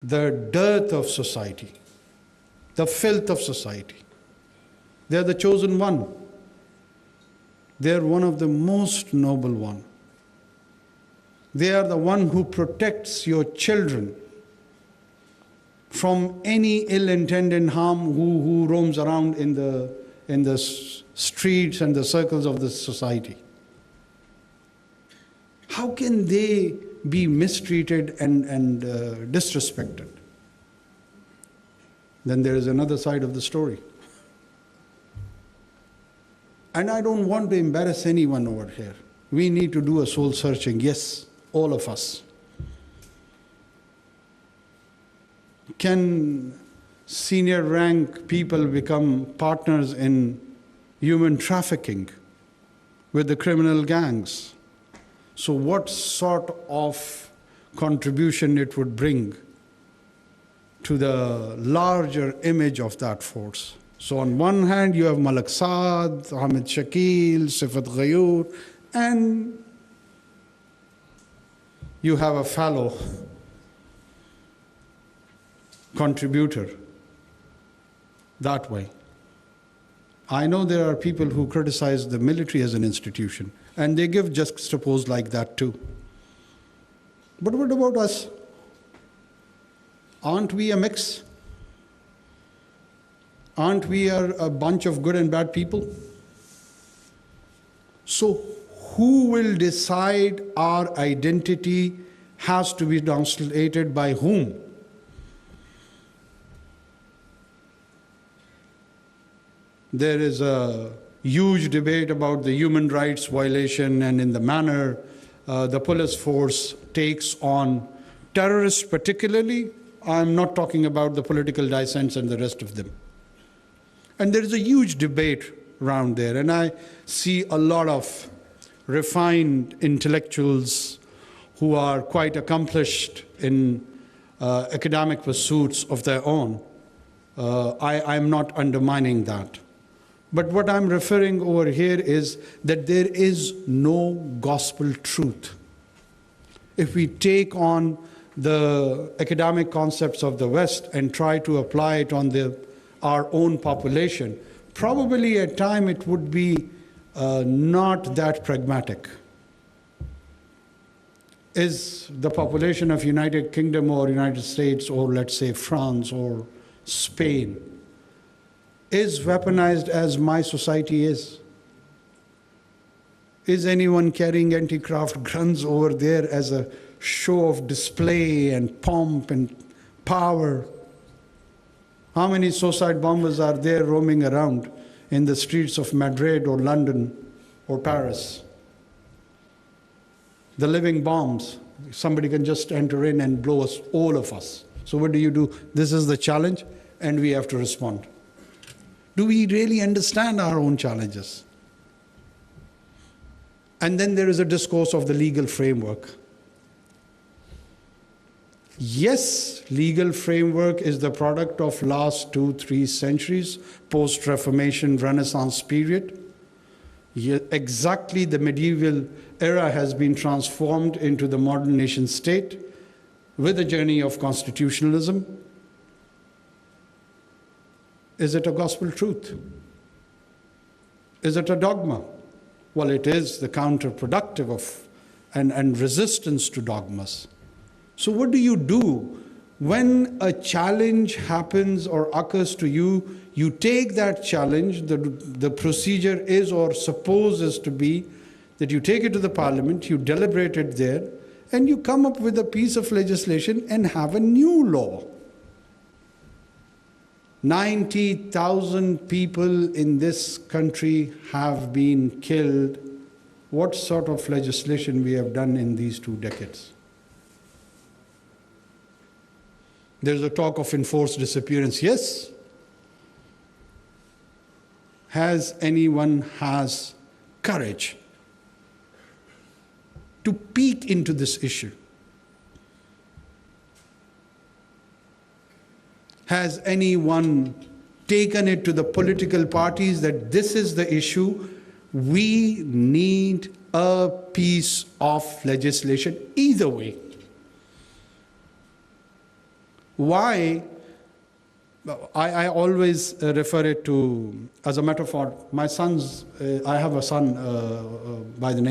the dearth of society, the filth of society. They are the chosen one. They are one of the most noble one. They are the one who protects your children from any ill-intended harm who roams around in the streets and the circles of the society. How can they be mistreated and disrespected? Then there is another side of the story. And I don't want to embarrass anyone over here. We need to do a soul searching, yes, all of us. Can senior rank people become partners in human trafficking with the criminal gangs? So what sort of contribution it would bring to the larger image of that force? So on one hand, you have Malak Saad, Hamid Shakil, Sifat Ghayur, and you have a fallow contributor that way. I know there are people who criticize the military as an institution, and they give juxtapose like that too. But what about us? Aren't we a mix? Aren't we a bunch of good and bad people? So who will decide our identity has to be translated by whom? There is a huge debate about the human rights violation and in the manner the police force takes on terrorists particularly. I'm not talking about the political dissents and the rest of them. And there is a huge debate around there, and I see a lot of refined intellectuals who are quite accomplished in academic pursuits of their own. I'm not undermining that. But what I'm referring over here is that there is no gospel truth. If we take on the academic concepts of the West and try to apply it on our own population, probably at time it would be not that pragmatic. Is the population of United Kingdom or United States or let's say France or Spain is weaponized as my society is? Is anyone carrying anti-craft guns over there as a show of display and pomp and power? How many suicide bombers are there roaming around in the streets of Madrid or London or Paris? The living bombs. Somebody can just enter in and blow us, all of us. So what do? This is the challenge, and we have to respond. Do we really understand our own challenges? And then there is a discourse of the legal framework. Yes, legal framework is the product of last 2-3 centuries, post-Reformation Renaissance period. Exactly the medieval era has been transformed into the modern nation state with a journey of constitutionalism. Is it a gospel truth? Is it a dogma? Well, it is the counterproductive of and resistance to dogmas. So what do? When a challenge happens or occurs to you, you take that challenge, the procedure is or supposes to be that you take it to the parliament, you deliberate it there, and you come up with a piece of legislation and have a new law. 90,000 people in this country have been killed. What sort of legislation we have done in these 2 decades? There's a talk of enforced disappearance. Yes. Has anyone has courage to peek into this issue? Has anyone taken it to the political parties that this is the issue? We need a piece of legislation either way. Why? I always refer it to as a metaphor. My sons, I have a son by the name